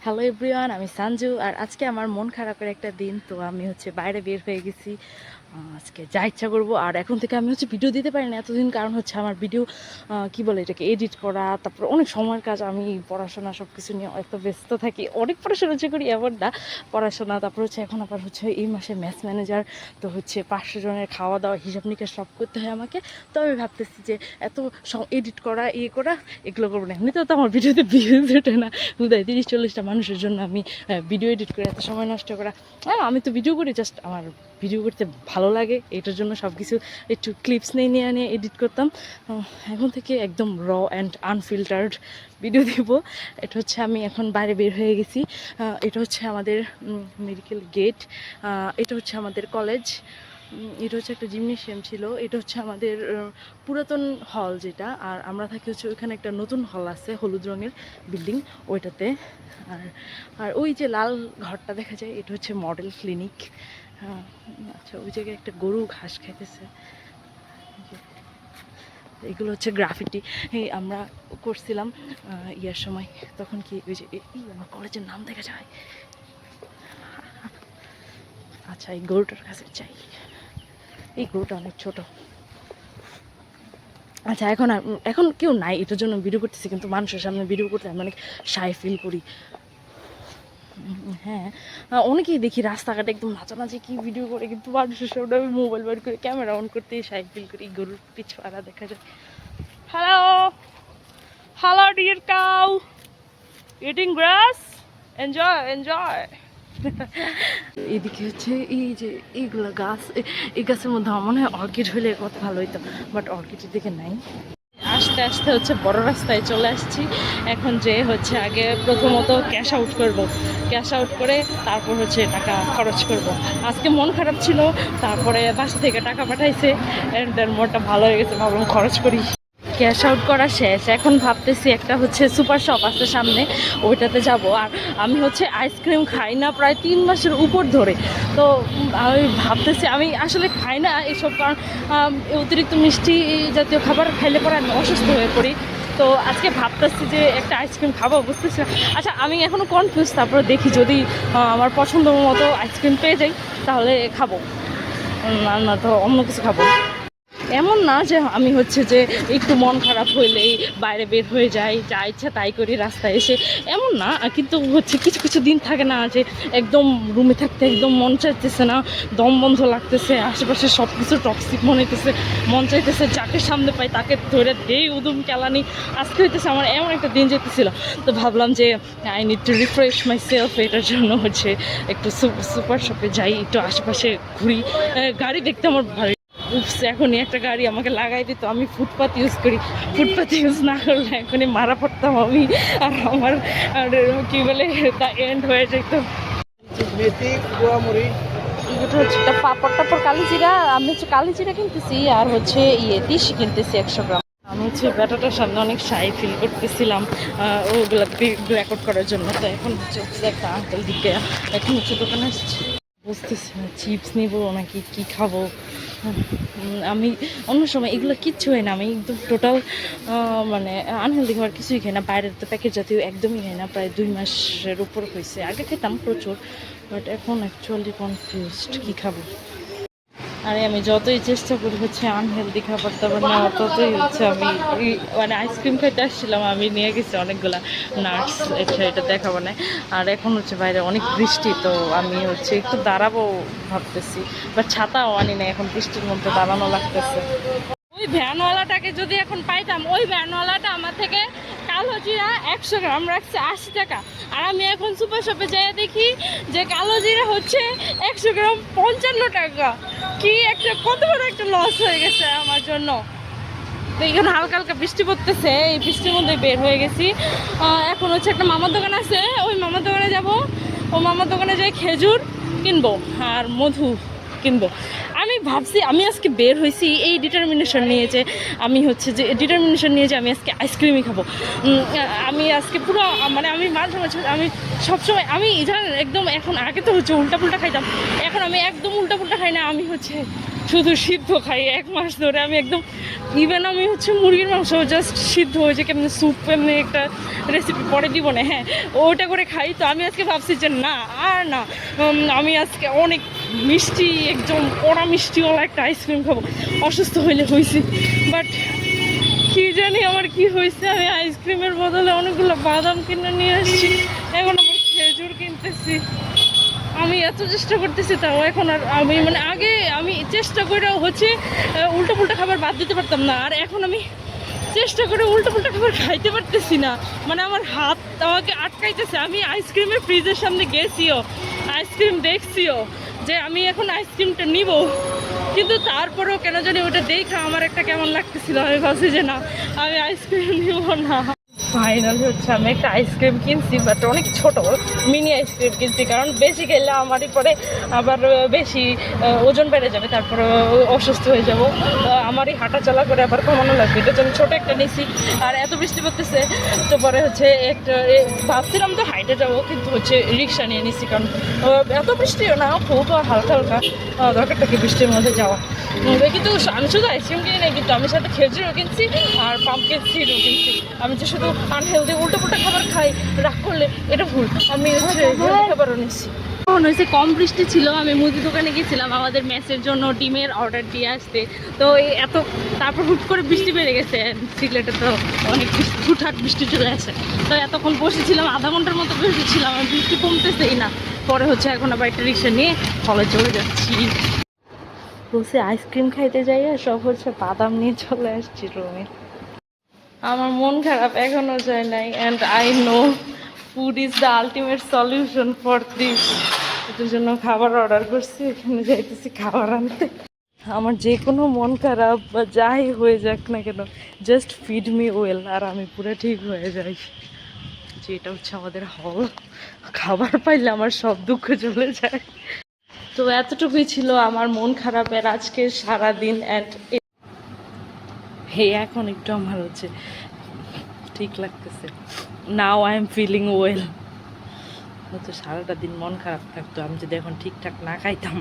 Hello everyone, আমি সঞ্জু। আর আজকে আমার মন খারাপের একটা দিন, তো আমি বাইরে বের হয়ে গেছি। আজকে যা ইচ্ছা করবো। আর এখন থেকে আমি ভিডিও দিতে পারি না এতদিন, কারণ আমার ভিডিও কি বলে এটাকে এডিট করা, তারপর অনেক সময়ের কাজ। আমি পড়াশোনা সব কিছু নিয়ে এত ব্যস্ত থাকি, অনেক পড়াশোনা করি এমন না। পড়াশোনা, তারপর এখন আবার এই মাসে ম্যাথস ম্যানেজার, তো 500 জনের খাওয়া দাওয়া হিসাব নিকাশ সব করতে হয় আমাকে। তো আমি ভাবতেছি যে এত এডিট করা করা এগুলো করবো না। এমনিতেও তো আমার ভিডিওতে ভিউজ ওঠে না, 30-40টা মানুষের জন্য আমি ভিডিও এডিট করে এত সময় নষ্ট করা। আমি তো ভিডিও করি, জাস্ট আমার ভিডিও করতে ভালো লাগে, এটার জন্য সব কিছু একটু ক্লিপস নিয়ে এডিট করতাম। এখন থেকে একদম র অ্যান্ড আনফিল্টার্ড ভিডিও দিব। এটা আমি এখন বাইরে বের হয়ে গেছি। এটা আমাদের মেডিকেল গেট, এটা আমাদের কলেজ, এটা একটা জিমনেশিয়াম ছিল, এটা আমাদের পুরাতন হল যেটা। আর আমরা থাকি ওইখানে একটা নতুন হল আছে, হলুদ রঙের বিল্ডিং ওইটাতে। আর আর ওই যে লাল ঘরটা দেখা যায়, এটা মডেল ক্লিনিক। আচ্ছা, ওই জায়গায় একটা গরু ঘাস খাইতেছে। এগুলো গ্রাফিটি আমরা করছিলাম ইয়ার সময়। তখন কি ওই যে আমার কলেজের নাম দেখা যায়। আচ্ছা, এই গরুটার কাছে চাই। এই গরুটা অনেক ছোট। আচ্ছা, এখন কেউ নাই, এটার জন্য ভিডিও করতেছি, কিন্তু মানুষের সামনে ভিডিও করতে আমি অনেক শাই ফিল করি। হ্যাঁ, অনেকেই দেখি রাস্তাঘাটে একদম নাচানাচি কি ভিডিও করে, কিন্তু মানুষের সামনে আমি মোবাইল বার করে ক্যামেরা অন করতে শাই ফিল করি। গরুর পিছু আড়া দেখা যায়। Hello hello dear cow, eating grass, enjoy enjoy. এদিকে এই যে এইগুলো গাছ, এই গাছের মধ্যে আমার মনে হয় অর্কিড হলে কত ভালো হইতো, বাট অর্কিডের দিকে নাই। আস্তে আস্তে বড় রাস্তায় চলে আসছি। এখন যে আগে প্রথমত ক্যাশ আউট করব, ক্যাশ আউট করে তারপর টাকা খরচ করব। আজকে মন খারাপ ছিল, তারপরে বাসা থেকে টাকা পাঠাইছে, এন্ড দেন মনটা ভালো হয়ে গেছে, ভাবলাম খরচ করি। ক্যাশ আউট করা শেষ, এখন ভাবতেছি একটা সুপার শপ আছে সামনে, ওইটাতে যাব। আর আমি আইসক্রিম খাই না প্রায় 3 মাসের উপর ধরে। তো আমি ভাবতেছি, আমি আসলে খাই না এসব, কারণ অতিরিক্ত মিষ্টি জাতীয় খাবার খাইলে পরে আমি অসুস্থ হয়ে পড়ি। তো আজকে ভাবতেছি যে একটা আইসক্রিম খাবো, বুঝতেছি না। আচ্ছা, আমি এখনও কনফিউজ, তারপরে দেখি যদি আমার পছন্দ মতো আইসক্রিম পেয়ে যাই তাহলে খাবো, না তো অন্য কিছু খাবো। এমন না যে আমি যে একটু মন খারাপ হইলেই বাইরে বের হয়ে যাই, যা ইচ্ছা তাই করি রাস্তায় এসে, এমন না। কিন্তু কিছু কিছু দিন থাকে না যে একদম রুমে থাকতে একদম মন চাইতেছে না, দম বন্ধ লাগতেছে, আশেপাশে সব কিছু টক্সিক মনে হইতেছে, মন চাইতেছে যাকে সামনে পাই তাকে ধরে দেই উদুম কেলানি। আজকে আমার এমন একটা দিন যেতেছিল, তো ভাবলাম যে I need to refresh my self. এটার জন্য একটু সুপার শপে যাই, একটু আশেপাশে ঘুরি। গাড়ি দেখতে আমার ভালো। এখনই একটা গাড়ি আমাকে লাগাই দিত, আমি ফুটপাথ ইউজ করি, ফুটপাথ ইউজ না করলে এখনই মারা পড়তাম আমি, আর আমার কি বলে তা এন্ড হয়ে যেত। এটা একটা পাপড় টাপড় কালিজিরা, আমি কালিজিরা কিনতেছি, আর তিসি কিনতেছি 100 গ্রাম। আমি ব্যাটাটার সামনে অনেক শাই ফিল করতেছিলাম ওগুলা রেকর্ড করার জন্য। তো এখন একটা আঙ্কেল দিকে এখন দোকানে আসছি, বুঝতেছি না চিপস নিবো নাকি কি খাবো। আমি অন্য সময় এগুলো কিচ্ছু হয় না, আমি একদম টোটাল মানে আনহেলদি খাবার কিছুই খাই না, বাইরের তো প্যাকেট জাতীয় একদমই খাই না। প্রায় 2 মাসের উপর হয়েছে, আগে খেতাম প্রচুর, বাট এখন অ্যাকচুয়ালি কনফিউজড কী খাবো। আরে আমি যতই চেষ্টা করি আনহেলদি খাবার দাবার নেওয়া, ততই আমি মানে আইসক্রিম খাইতে আসছিলাম, আমি নিয়ে গেছি অনেকগুলা নাটস, এটা দেখাবো না। আর এখন বাইরে অনেক বৃষ্টি, তো আমি একটু দাঁড়াবো ভাবতেছি, বাট ছাতাও আনি না, এখন বৃষ্টির মধ্যে দাঁড়ানো লাগতেছে। ওই ভ্যানওয়ালাটাকে যদি এখন পাইতাম, ওই ভ্যানওয়ালাটা আমার থেকে কালো জিরা 100 গ্রাম রাখছে 80 টাকা, আর আমি এখন সুপার শপে যাই দেখি যে কালো জিরা 100 গ্রাম 55 টাকা। কি একটা কত বড় একটা লস হয়ে গেছে আমার জন্য। তো এখানে হালকা হালকা বৃষ্টি পড়তেছে, এই বৃষ্টির মধ্যে বের হয়ে গেছি। এখন একটা মামার দোকান আছে, ওই মামার দোকানে যাব। ও মামার দোকানে যাই খেজুর কিনবো আর মধু কিনবো। আমি ভাবছি আমি আজকে বের হয়েছি এই ডিটারমিনেশন নিয়ে যে আমি আমি আজকে আইসক্রিমই খাবো। আমি আজকে পুরো মানে আমি মাঝে মাঝে আমি সবসময় আমি জানেন একদম, এখন আগে তো উল্টাপুল্টা খাইতাম, এখন আমি একদম উল্টাপুল্টা খাই না। আমি শুধু সিদ্ধ খাই 1 মাস ধরে। আমি একদম ইভেন আমি হচ্ছে মুরগির মাংস জাস্ট সিদ্ধ হয়েছে কেমনি স্যুপ এমনি একটা রেসিপি পরে দিব না, হ্যাঁ ওটা করে খাই। তো আমি আজকে ভাবছি যে না আর না, আমি আজকে অনেক মিষ্টি একদম কড়া মিষ্টিওয়ালা একটা আইসক্রিম খাবো, অসুস্থ হইলে হয়েছি। বাট কি জানি আমার কি হয়েছে, আমি আইসক্রিমের বদলে অনেকগুলো বাদাম কিনে নিয়ে আসছি, এখন আবার খেজুর কিনতেছি। আমি এত চেষ্টা করতেছি তাও এখন আর আমি মানে আগে আমি চেষ্টা করে হচ্ছে উল্টো পুল্টা খাবার বাদ দিতে পারতাম না, আর এখন আমি চেষ্টা করে উল্টো পুল্টা খাবার খাইতে পারতেছি না। মানে আমার হাত আমাকে আটকাইতেছে। আমি আইসক্রিমের ফ্রিজের সামনে গেছিও, আইসক্রিম দেখছিও যে আমি এখন আইসক্রিমটা নিব, কিন্তু তারপরেও কেন জানি ওটা দেখা আমার একটা কেমন লাগতেছিল। আমি ভাবছি যে না আমি আইসক্রিম নিব না। ফাইনালি হচ্ছে আমি একটা আইসক্রিম কিনছি, বাট অনেক ছোট মিনি আইসক্রিম কিনছি, কারণ বেশি খেলে আমারই পরে আবার বেশি ওজন বেড়ে যাবে, তারপরে অসুস্থ হয়ে যাব। আমারই হাঁটা চলা করে আবার কমানো লাগবে, এটা জন্য ছোটো একটা নিছি। আর এত বৃষ্টি পড়তেছে, তো পরে হচ্ছে একটা ভাবছিলাম তো হাইটে যাবো, কিন্তু হচ্ছে রিক্সা নিয়ে নিছি, কারণ এত বৃষ্টিও না, খুব হালকা হালকা দরকারটা কি বৃষ্টির মধ্যে যাওয়া। কিন্তু আমি শুধু আইসক্রিম কিনি নাই, কিন্তু আমি সাথে খেজুরও কিনছি আর পাম্পকিন সিডও কিনছি। আমি যে শুধু আনহেলদি উল্টো পুল্টা খাবার খাই, রাগ করলে এটা ভুল, আমি হচ্ছে হেলদি খাবারও নিচ্ছি। তখন হয়েছে কম বৃষ্টি ছিল, আমি মুদি দোকানে গেছিলাম আমাদের মেসের জন্য ডিমের অর্ডার দিয়ে আসতে। তো এই এত তারপর হুট করে বৃষ্টি বেড়ে গেছে, সিলেটে তো অনেক হুটহাট বৃষ্টি চলে আসে। তো এতক্ষণ বসেছিলাম, আধা ঘন্টার মতো বসেছিলাম, আর বৃষ্টি কমতেছেই না। পরে হচ্ছে এখন আবার একটা রিক্সা নিয়ে হলে চলে যাচ্ছি। বসে আইসক্রিম খাইতে যাই আর সব হচ্ছে বাদাম নিয়ে চলে আসছি রুমে। আমার মন খারাপ এখনো যায় নাই, and I know food is the ultimate solution for this. এটার জন্য খাবার অর্ডার করছি, এখানে যাইতেছি খাবার আনতে। আমার যে কোনো মন খারাপ বা যাই হয়ে যাক না কেন, জাস্ট ফিড মি ওয়েল, আর আমি পুরো ঠিক হয়ে যাই। যে এটা হচ্ছে আমাদের হল, খাবার পাইলে আমার সব দুঃখ চলে যায়। তো এতটুকুই ছিল আমার মন খারাপের আজকের সারাদিন। অ্যান্ড হে এখন একটু আমার হচ্ছে ঠিক লাগতেছে, now I am feeling well. হয়তো সারাটা দিন মন খারাপ থাকতো, আমি যদি এখন ঠিকঠাক না খাইতাম